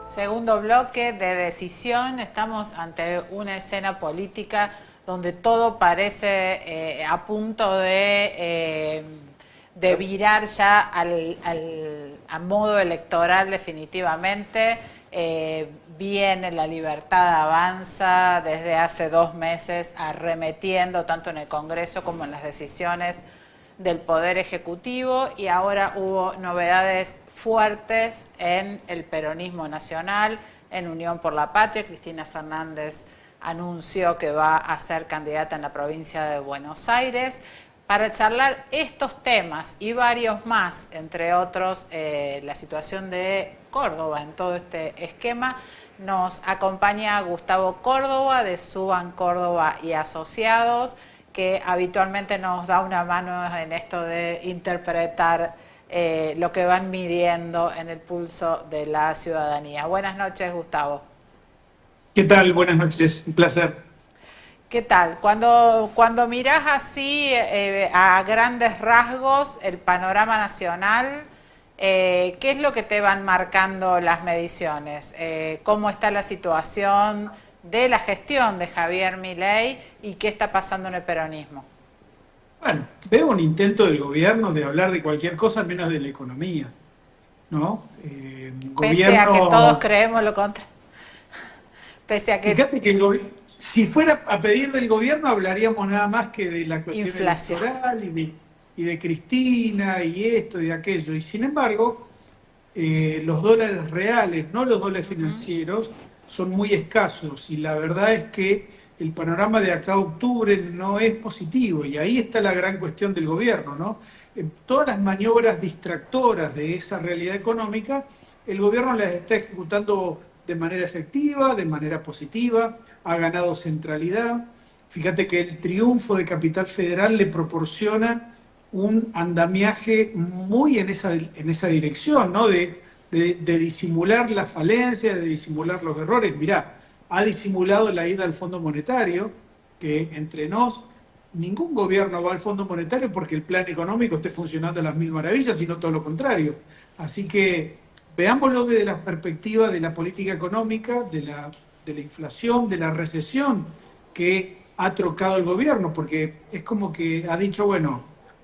Segundo bloque de decisión. Estamos ante una escena política donde todo parece a punto de virar ya a modo electoral definitivamente. Viene La Libertad Avanza desde hace 2 meses arremetiendo tanto en el Congreso como en las decisiones del Poder Ejecutivo, y ahora hubo novedades fuertes en el peronismo nacional, en Unión por la Patria. Cristina Fernández anunció que va a ser candidata en la provincia de Buenos Aires. Para charlar estos temas y varios más, entre otros la situación de Córdoba en todo este esquema, nos acompaña Gustavo Córdoba de Suban Córdoba y Asociados, que habitualmente nos da una mano en esto de interpretar lo que van midiendo en el pulso de la ciudadanía. Buenas noches, Gustavo. ¿Qué tal? Buenas noches, un placer. ¿Qué tal? Cuando mirás así a grandes rasgos el panorama nacional, ¿qué es lo que te van marcando las mediciones? ¿Cómo está la situación de la gestión de Javier Milei y qué está pasando en el peronismo? Bueno, veo un intento del gobierno de hablar de cualquier cosa menos de la economía, ¿no? Pese a que todos creemos lo contrario. Pese a que... Fíjate que si fuera a pedir del gobierno hablaríamos nada más que de la cuestión inflación electoral y de Cristina y esto y de aquello. Y sin embargo, los dólares reales, no los dólares financieros, son muy escasos, y la verdad es que el panorama de acá a octubre no es positivo, y ahí está la gran cuestión del gobierno, ¿no? Todas las maniobras distractoras de esa realidad económica, el gobierno las está ejecutando de manera efectiva, de manera positiva, ha ganado centralidad. Fíjate que el triunfo de Capital Federal le proporciona un andamiaje muy en esa dirección, ¿no? De disimular la falencia, de disimular los errores. Mirá, ha disimulado la ida al Fondo Monetario, que entre nos, ningún gobierno va al Fondo Monetario porque el plan económico esté funcionando a las mil maravillas, sino todo lo contrario. Así que veámoslo desde la perspectiva de la política económica, de la inflación, de la recesión que ha trocado el gobierno, porque es como que ha dicho, bueno,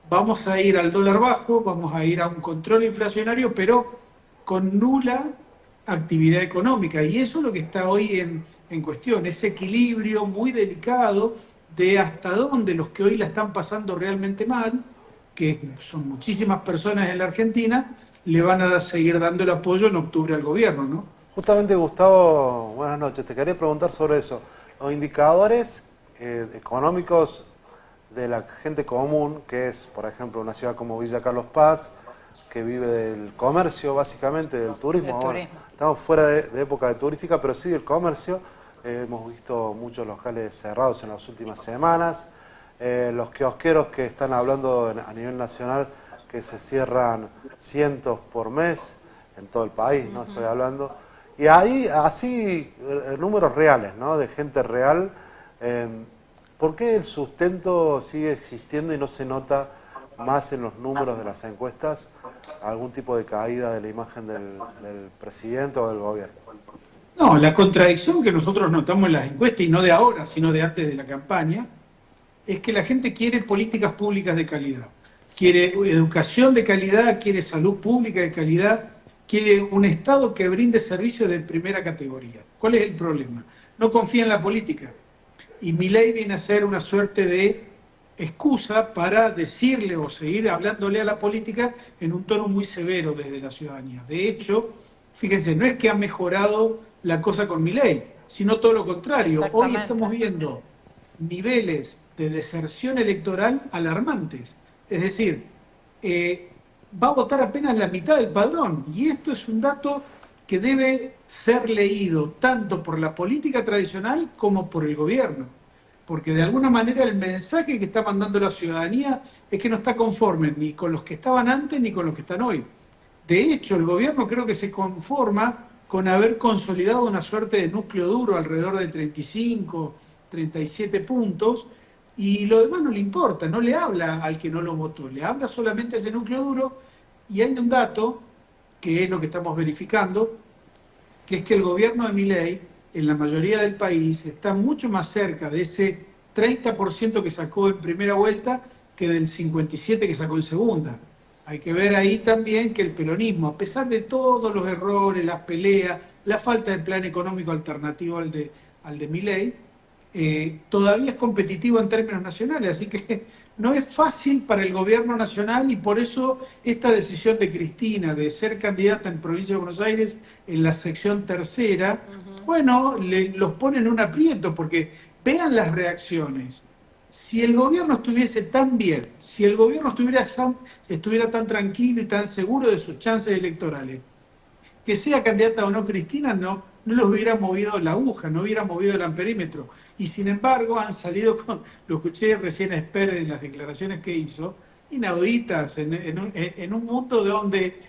vamos a ir al dólar bajo, vamos a ir a un control inflacionario, pero con nula actividad económica. Y eso es lo que está hoy en cuestión, ese equilibrio muy delicado de hasta dónde los que hoy la están pasando realmente mal, que son muchísimas personas en la Argentina, le van a seguir dando el apoyo en octubre al gobierno, ¿no? Justamente, Gustavo, buenas noches. Te quería preguntar sobre eso. Los indicadores económicos de la gente común, que es, por ejemplo, una ciudad como Villa Carlos Paz, que vive del comercio, básicamente, del turismo. Ahora, estamos fuera de época turística, pero sí del comercio. Hemos visto muchos locales cerrados en las últimas semanas. Los kiosqueros que están hablando a nivel nacional, que se cierran cientos por mes en todo el país, ¿no? Estoy hablando. Y ahí, así, números reales, ¿no? De gente real. ¿Por qué el sustento sigue existiendo y no se nota más en los números de las encuestas algún tipo de caída de la imagen del presidente o del gobierno? No, la contradicción que nosotros notamos en las encuestas, y no de ahora, sino de antes de la campaña, es que la gente quiere políticas públicas de calidad. Quiere educación de calidad, quiere salud pública de calidad, quiere un Estado que brinde servicios de primera categoría. ¿Cuál es el problema? No confía en la política. Y Milei viene a ser una suerte de excusa para decirle o seguir hablándole a la política en un tono muy severo desde la ciudadanía. De hecho, fíjense, no es que ha mejorado la cosa con Milei, sino todo lo contrario. Hoy estamos viendo niveles de deserción electoral alarmantes. Es decir, va a votar apenas la mitad del padrón. Y esto es un dato que debe ser leído tanto por la política tradicional como por el gobierno. Porque de alguna manera el mensaje que está mandando la ciudadanía es que no está conforme ni con los que estaban antes ni con los que están hoy. De hecho, el gobierno creo que se conforma con haber consolidado una suerte de núcleo duro alrededor de 35, 37 puntos, y lo demás no le importa, no le habla al que no lo votó, le habla solamente a ese núcleo duro. Y hay un dato, que es lo que estamos verificando, que es que el gobierno de Milei, en la mayoría del país, está mucho más cerca de ese 30% que sacó en primera vuelta que del 57% que sacó en segunda. Hay que ver ahí también que el peronismo, a pesar de todos los errores, las peleas, la falta de plan económico alternativo al de Milei, todavía es competitivo en términos nacionales, así que no es fácil para el gobierno nacional y por eso esta decisión de Cristina de ser candidata en Provincia de Buenos Aires en la sección tercera, bueno, los pone en un aprieto porque vean las reacciones. Si el gobierno estuviese tan bien, si el gobierno estuviera tan tranquilo y tan seguro de sus chances electorales, que sea candidata o no Cristina, no los hubiera movido la aguja, no hubiera movido el amperímetro. Y sin embargo han salido con, lo escuché recién a Esper en las declaraciones que hizo, inauditas, en un mundo donde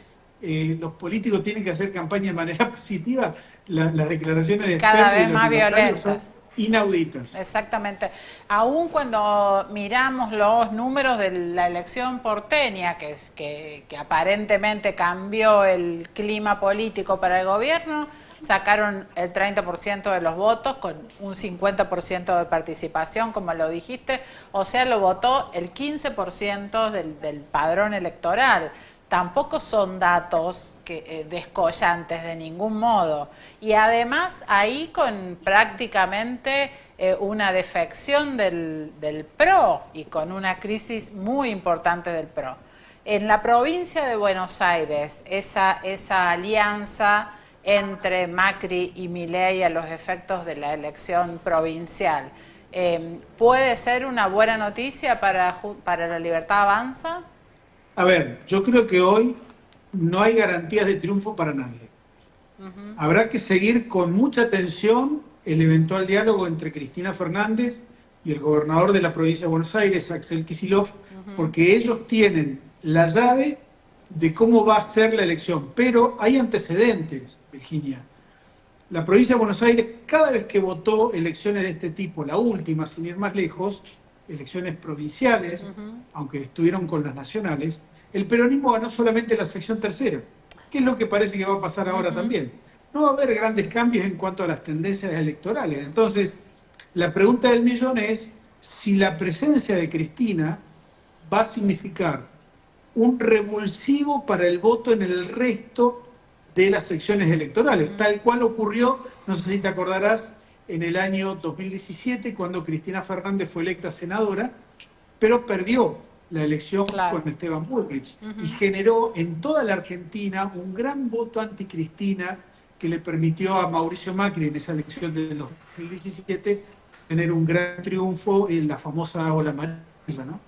los políticos tienen que hacer campaña de manera positiva, las declaraciones de Esper Cada y vez los más libertarios son violentas. inauditas. Exactamente. Aún cuando miramos los números de la elección porteña, que aparentemente cambió el clima político para el gobierno, sacaron el 30% de los votos con un 50% de participación, como lo dijiste, o sea, lo votó el 15% del padrón electoral. Tampoco son datos descollantes de ningún modo. Y además ahí con prácticamente una defección del PRO y con una crisis muy importante del PRO. En la provincia de Buenos Aires, esa alianza entre Macri y Milei a los efectos de la elección provincial, ¿puede ser una buena noticia para la Libertad Avanza? A ver, yo creo que hoy no hay garantías de triunfo para nadie. Habrá que seguir con mucha atención el eventual diálogo entre Cristina Fernández y el gobernador de la provincia de Buenos Aires, Axel Kicillof, porque ellos tienen la llave de cómo va a ser la elección. Pero hay antecedentes, Virginia. La provincia de Buenos Aires, cada vez que votó elecciones de este tipo, la última, sin ir más lejos, elecciones provinciales, aunque estuvieron con las nacionales, el peronismo ganó solamente la sección tercera, que es lo que parece que va a pasar ahora también. No va a haber grandes cambios en cuanto a las tendencias electorales. Entonces, la pregunta del millón es si la presencia de Cristina va a significar un revulsivo para el voto en el resto de las secciones electorales, tal cual ocurrió, no sé si te acordarás, en el año 2017, cuando Cristina Fernández fue electa senadora, pero perdió la elección con Esteban Bullrich y generó en toda la Argentina un gran voto anticristina que le permitió a Mauricio Macri en esa elección de 2017 tener un gran triunfo en la famosa ola amarilla, ¿no?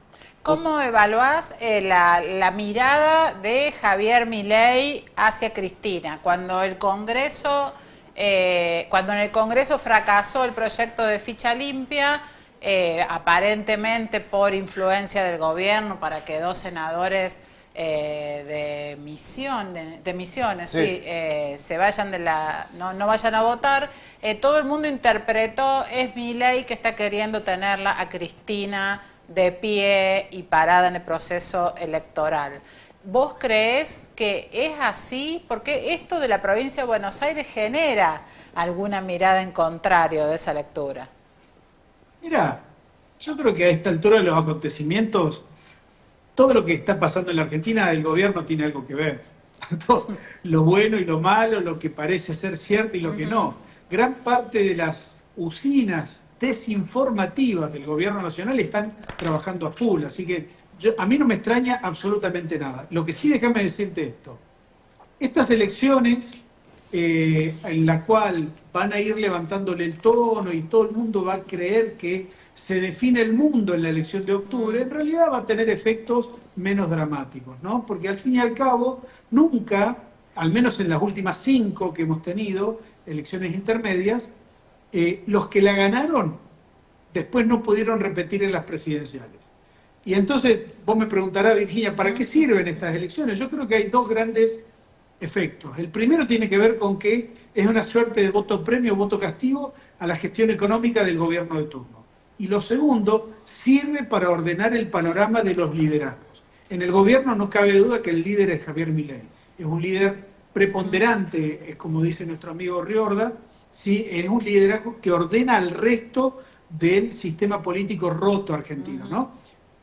¿Cómo evaluás la mirada de Javier Milei hacia Cristina cuando en el Congreso fracasó el proyecto de ficha limpia, aparentemente por influencia del gobierno para que dos senadores de Misiones se vayan no vayan a votar? Todo el mundo interpretó es Milei que está queriendo tenerla a Cristina de pie y parada en el proceso electoral. ¿Vos creés que es así? Porque esto de la provincia de Buenos Aires genera alguna mirada en contrario de esa lectura. Mira, yo creo que a esta altura de los acontecimientos, todo lo que está pasando en la Argentina, el gobierno tiene algo que ver. Tanto lo bueno y lo malo, lo que parece ser cierto y lo que no. Gran parte de las usinas desinformativas del gobierno nacional están trabajando a full, así que a mí no me extraña absolutamente nada. Lo que sí, déjame decirte esto. Estas elecciones en la cual van a ir levantándole el tono y todo el mundo va a creer que se define el mundo en la elección de octubre, en realidad va a tener efectos menos dramáticos, ¿no? Porque al fin y al cabo, nunca, al menos en las últimas 5 que hemos tenido, elecciones intermedias, los que la ganaron después no pudieron repetir en las presidenciales. Y entonces vos me preguntarás, Virginia, ¿para qué sirven estas elecciones? Yo creo que hay dos grandes efectos. El primero tiene que ver con que es una suerte de voto premio, voto castigo a la gestión económica del gobierno de turno. Y lo segundo, sirve para ordenar el panorama de los liderazgos. En el gobierno no cabe duda que el líder es Javier Milei. Es un líder preponderante, como dice nuestro amigo Riorda, ¿sí? Es un liderazgo que ordena al resto del sistema político roto argentino, ¿no?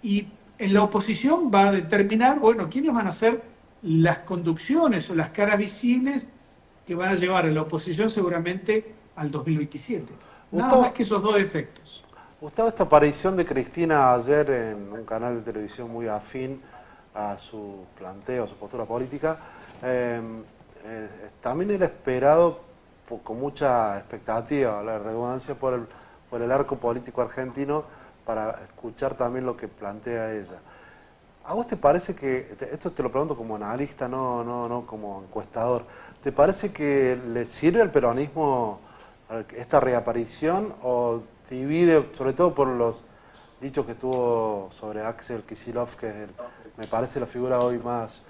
Y en la oposición va a determinar, bueno, quiénes van a ser las conducciones o las caras visibles que van a llevar a la oposición seguramente al 2027. Nada más que esos dos efectos. Gustavo, esta aparición de Cristina ayer en un canal de televisión muy afín a su planteo, a su postura política, también era esperado con mucha expectativa, la redundancia, por el arco político argentino, para escuchar también lo que plantea ella. ¿A vos te parece que, esto te lo pregunto como analista, no como encuestador, ¿te parece que le sirve al peronismo esta reaparición o divide, sobre todo por los dichos que tuvo sobre Axel Kicillof, que es me parece la figura hoy más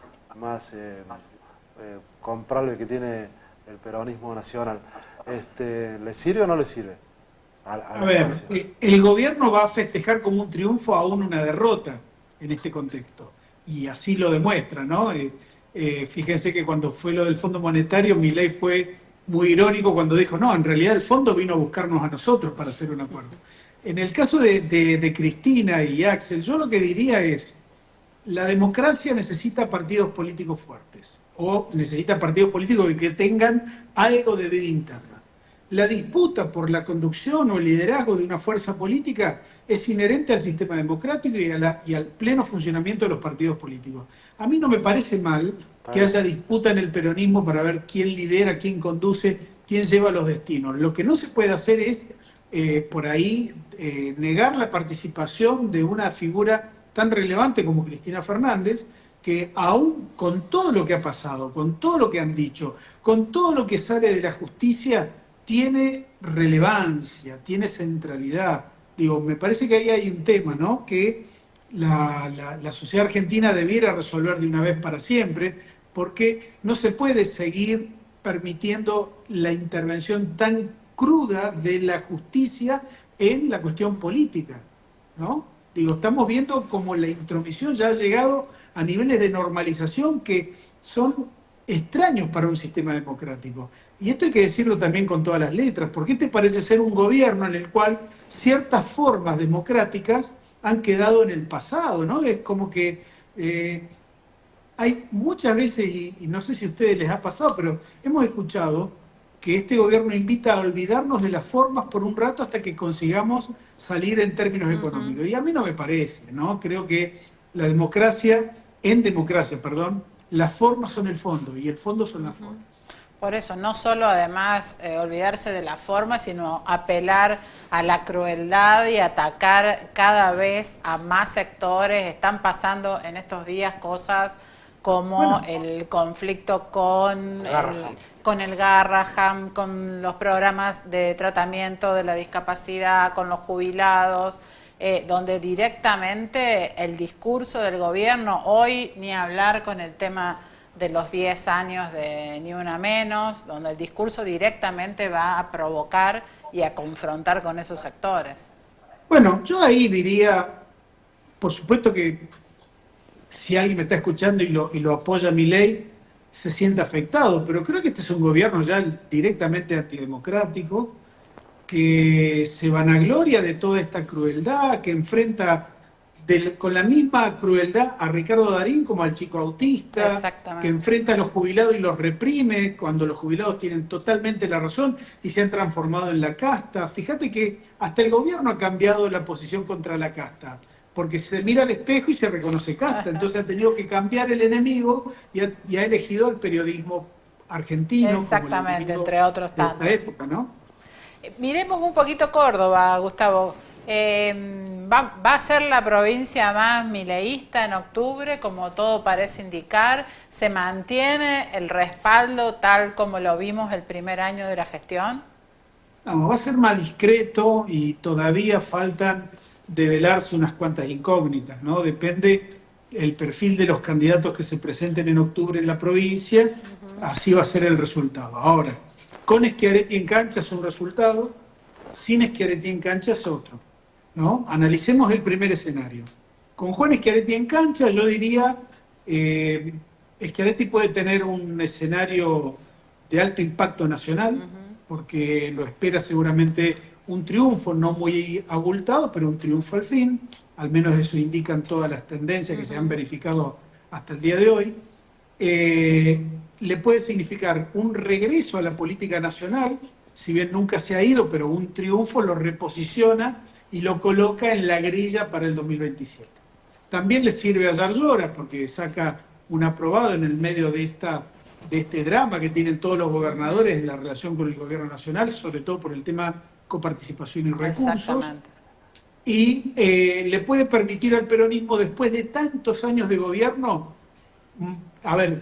comprable que tiene el peronismo nacional? ¿Le sirve o no le sirve? A ver, el gobierno va a festejar como un triunfo aún una derrota en este contexto, y así lo demuestra, ¿no? Fíjense que cuando fue lo del Fondo Monetario, Milei fue muy irónico cuando dijo, no, en realidad el fondo vino a buscarnos a nosotros para hacer un acuerdo. En el caso de Cristina y Axel, yo lo que diría es, la democracia necesita partidos políticos fuertes, o necesita partidos políticos que tengan algo de vida interna. La disputa por la conducción o el liderazgo de una fuerza política es inherente al sistema democrático y al pleno funcionamiento de los partidos políticos. A mí no me parece mal que haya disputa en el peronismo para ver quién lidera, quién conduce, quién lleva los destinos. Lo que no se puede hacer es, por ahí, negar la participación de una figura tan relevante como Cristina Fernández, que aún con todo lo que ha pasado, con todo lo que han dicho, con todo lo que sale de la justicia, tiene relevancia, tiene centralidad. Digo, me parece que ahí hay un tema, ¿no? Que la sociedad argentina debiera resolver de una vez para siempre, porque no se puede seguir permitiendo la intervención tan cruda de la justicia en la cuestión política, ¿no? Digo, estamos viendo como la intromisión ya ha llegado a niveles de normalización que son extraños para un sistema democrático. Y esto hay que decirlo también con todas las letras, porque este parece ser un gobierno en el cual ciertas formas democráticas han quedado en el pasado, ¿no? Es como que hay muchas veces, y no sé si a ustedes les ha pasado, pero hemos escuchado que este gobierno invita a olvidarnos de las formas por un rato hasta que consigamos salir en términos económicos. Y a mí no me parece, ¿no? Creo que la democracia, las formas son el fondo y el fondo son las formas. Por eso, no solo además olvidarse de la forma, sino apelar a la crueldad y atacar cada vez a más sectores. Están pasando en estos días cosas como el conflicto con el Garrahan, con los programas de tratamiento de la discapacidad, con los jubilados, donde directamente el discurso del gobierno, hoy ni hablar con el tema de los 10 años de Ni Una Menos, donde el discurso directamente va a provocar y a confrontar con esos sectores. Bueno, yo ahí diría, por supuesto que si alguien me está escuchando y lo apoya a Milei, se siente afectado, pero creo que este es un gobierno ya directamente antidemocrático, que se vanagloria de toda esta crueldad, que enfrenta con la misma crueldad a Ricardo Darín como al chico autista, que enfrenta a los jubilados y los reprime cuando los jubilados tienen totalmente la razón y se han transformado en la casta. Fíjate que hasta el gobierno ha cambiado la posición contra la casta, porque se mira al espejo y se reconoce casta, entonces ha tenido que cambiar el enemigo y ha elegido el periodismo argentino. Exactamente, como entre otros tantos. De esta época, ¿no? Miremos un poquito Córdoba, Gustavo. ¿Va a ser la provincia más mileísta en octubre, como todo parece indicar? ¿Se mantiene el respaldo tal como lo vimos el primer año de la gestión? No, va a ser más discreto y todavía faltan develarse unas cuantas incógnitas, ¿no? Depende el perfil de los candidatos que se presenten en octubre en la provincia, así va a ser el resultado. Ahora, con Schiaretti en cancha es un resultado, sin Schiaretti en cancha es otro, ¿no? Analicemos el primer escenario. Con Juan Schiaretti en cancha, yo diría, Schiaretti puede tener un escenario de alto impacto nacional, porque lo espera seguramente un triunfo, no muy abultado, pero un triunfo al fin, al menos eso indican todas las tendencias que se han verificado hasta el día de hoy. Le puede significar un regreso a la política nacional, si bien nunca se ha ido, pero un triunfo lo reposiciona y lo coloca en la grilla para el 2027. También le sirve a Yarlora porque saca un aprobado en el medio de este drama que tienen todos los gobernadores en la relación con el gobierno nacional, sobre todo por el tema coparticipación y recursos. Exactamente. Y le puede permitir al peronismo, después de tantos años de gobierno,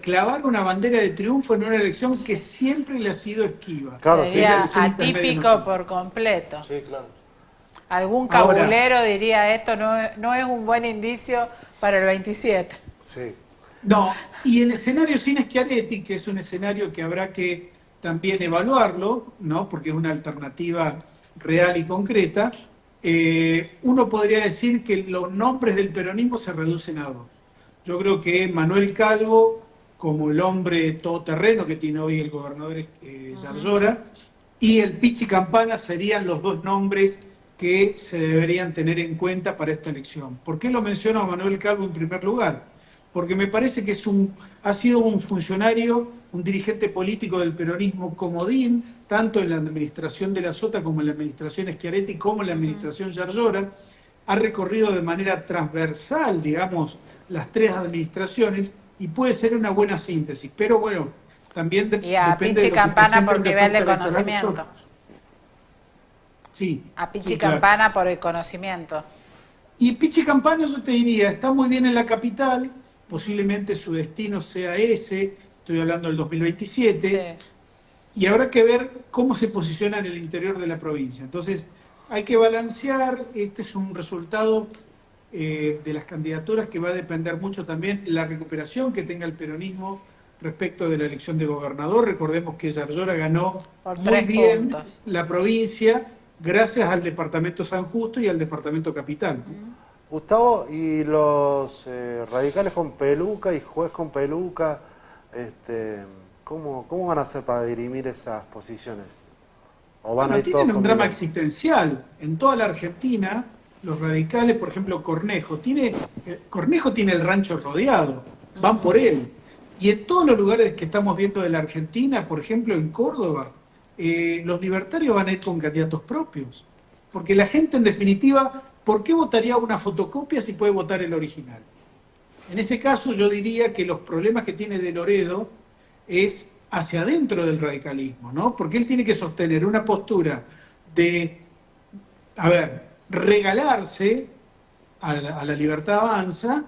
clavar una bandera de triunfo en una elección que siempre le ha sido esquiva. Claro, Sería sí, atípico por completo. Sí, claro. Algún cabulero diría esto no es un buen indicio para el 27. Sí. No, y el escenario sin Schiaretti, que es un escenario que habrá que también evaluarlo, ¿no? Porque es una alternativa real y concreta, uno podría decir que los nombres del peronismo se reducen a dos. Yo creo que Manuel Calvo, como el hombre todoterreno que tiene hoy el gobernador Yarlora, y el Pichi Campana serían los dos nombres que se deberían tener en cuenta para esta elección. ¿Por qué lo menciono a Manuel Calvo en primer lugar? Porque me parece que ha sido un funcionario, un dirigente político del peronismo comodín, tanto en la administración de la Sota como en la administración Schiaretti, como en la administración Yarlora. Ha recorrido de manera transversal, digamos, las tres administraciones y puede ser una buena síntesis. Pero bueno, también y a depende Pichi de Campana por el nivel de electoral conocimiento. Sí. A Pichi sí, claro. Campana por el conocimiento. Y Pichi Campana, yo te diría, está muy bien en la capital, posiblemente su destino sea ese, estoy hablando del 2027, Sí. y habrá que ver cómo se posiciona en el interior de la provincia. Entonces, hay que balancear, este es un resultado de las candidaturas que va a depender mucho también la recuperación que tenga el peronismo respecto de la elección de gobernador. Recordemos que Yarlora ganó Por muy 3 bien puntos. la provincia gracias al departamento San Justo y al departamento Capital. Gustavo, ¿y los radicales con peluca y juez con peluca, ¿cómo van a hacer para dirimir esas posiciones? ¿O van a ir todos tienen un drama combinados? existencial. En toda la Argentina, los radicales, por ejemplo, Cornejo tiene el rancho rodeado, van por él. Y en todos los lugares que estamos viendo de la Argentina, por ejemplo, en Córdoba, los libertarios van a ir con candidatos propios. Porque la gente, en definitiva, ¿por qué votaría una fotocopia si puede votar el original? En ese caso, yo diría que los problemas que tiene De Loredo es hacia adentro del radicalismo, ¿no? Porque él tiene que sostener una postura de, regalarse a la Libertad Avanza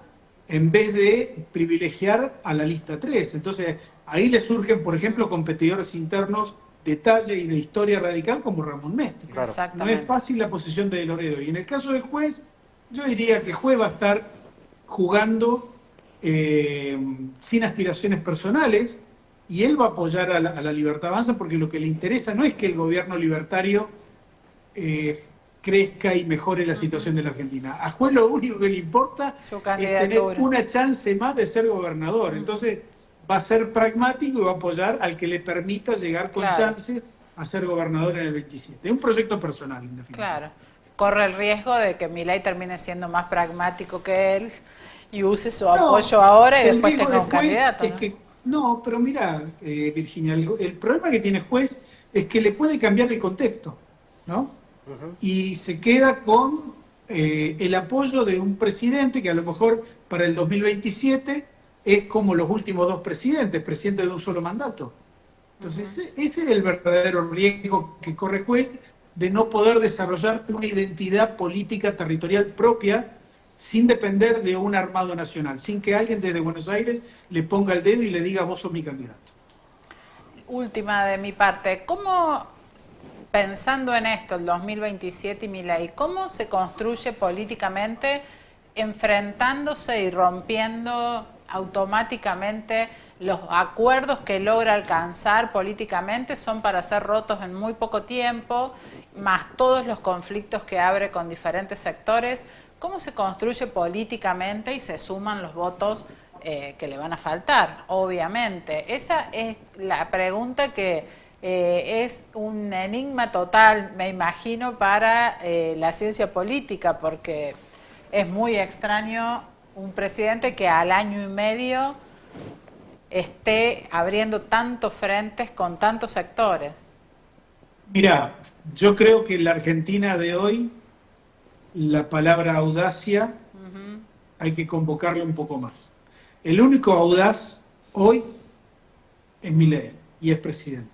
en vez de privilegiar a la lista 3. Entonces, ahí le surgen, por ejemplo, competidores internos de talla y de historia radical como Ramón Mestre. Claro. No Exactamente. es fácil la posición de Loredo. Y en el caso del juez, yo diría que el juez va a estar jugando sin aspiraciones personales y él va a apoyar a la Libertad Avanza porque lo que le interesa no es que el gobierno libertario crezca y mejore la situación de la Argentina. A juez lo único que le importa Su es candidatura. tener una chance más de ser gobernador. Entonces va a ser pragmático y va a apoyar al que le permita llegar con Claro. chances a ser gobernador en el 27. Es un proyecto personal, en definitiva. Claro. Corre el riesgo de que Milei termine siendo más pragmático que él y use su apoyo ahora y el después riesgo tenga un del juez candidato. es ¿no? que, no, pero mira, Virginia, el problema que tiene el juez es que le puede cambiar el contexto, ¿no? Y se queda con el apoyo de un presidente que a lo mejor para el 2027 es como los últimos dos presidentes, presidente de un solo mandato. Entonces, ese es el verdadero riesgo que corre el juez de no poder desarrollar una identidad política territorial propia sin depender de un armado nacional, sin que alguien desde Buenos Aires le ponga el dedo y le diga vos sos mi candidato. Última de mi parte, ¿cómo, pensando en esto, el 2027 y Milei, cómo se construye políticamente enfrentándose y rompiendo automáticamente los acuerdos que logra alcanzar políticamente son para ser rotos en muy poco tiempo, más todos los conflictos que abre con diferentes sectores? ¿Cómo se construye políticamente y se suman los votos que le van a faltar, obviamente. Esa es la pregunta que es un enigma total, me imagino, para la ciencia política, porque es muy extraño un presidente que al año y medio esté abriendo tantos frentes con tantos sectores. Mira, yo creo que en la Argentina de hoy la palabra audacia hay que convocarla un poco más. El único audaz hoy es Milei y es presidente.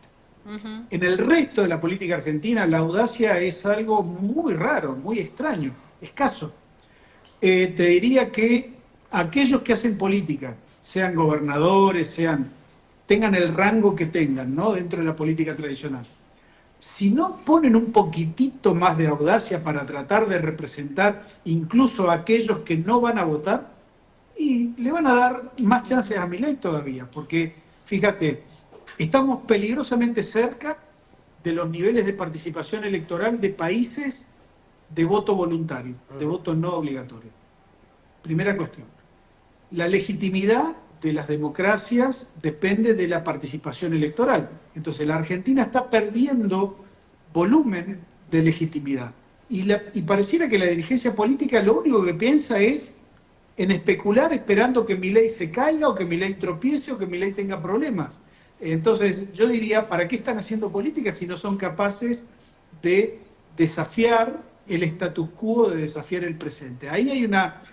En el resto de la política argentina la audacia es algo muy raro, muy extraño, escaso. Te diría que aquellos que hacen política, sean gobernadores, tengan el rango que tengan, ¿no?, dentro de la política tradicional, si no ponen un poquitito más de audacia para tratar de representar incluso a aquellos que no van a votar, y le van a dar más chances a Milei todavía, porque fíjate, estamos peligrosamente cerca de los niveles de participación electoral de países de voto voluntario, de voto no obligatorio. Primera cuestión. La legitimidad de las democracias depende de la participación electoral. Entonces la Argentina está perdiendo volumen de legitimidad. Y pareciera que la dirigencia política lo único que piensa es en especular esperando que Milei se caiga o que Milei tropiece o que Milei tenga problemas. Entonces yo diría, ¿para qué están haciendo política si no son capaces de desafiar el status quo, de desafiar el presente? Ahí hay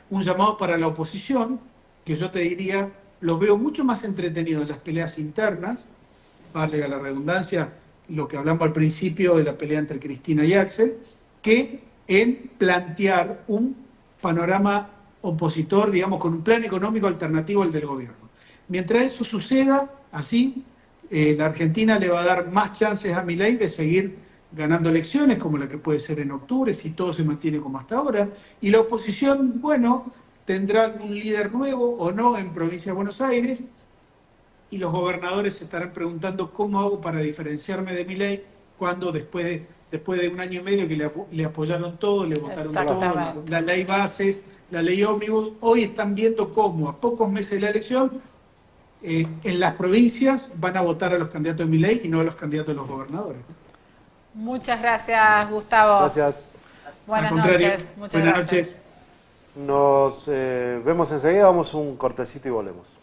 un llamado para la oposición, que yo te diría, lo veo mucho más entretenido en las peleas internas, valga la redundancia, lo que hablamos al principio de la pelea entre Cristina y Axel, que en plantear un panorama opositor, digamos, con un plan económico alternativo al del gobierno. Mientras eso suceda así, la Argentina le va a dar más chances a Milei de seguir ganando elecciones, como la que puede ser en octubre, si todo se mantiene como hasta ahora, y la oposición, bueno, tendrá un líder nuevo o no en provincia de Buenos Aires, y los gobernadores se estarán preguntando cómo hago para diferenciarme de Milei cuando después de un año y medio que le apoyaron todo, le votaron todo, la ley bases, la ley ómnibus, hoy están viendo cómo a pocos meses de la elección en las provincias van a votar a los candidatos de Milei y no a los candidatos de los gobernadores. Muchas gracias, Gustavo. Gracias. Buenas noches. Muchas gracias. Nos vemos enseguida, vamos un cortecito y volvemos.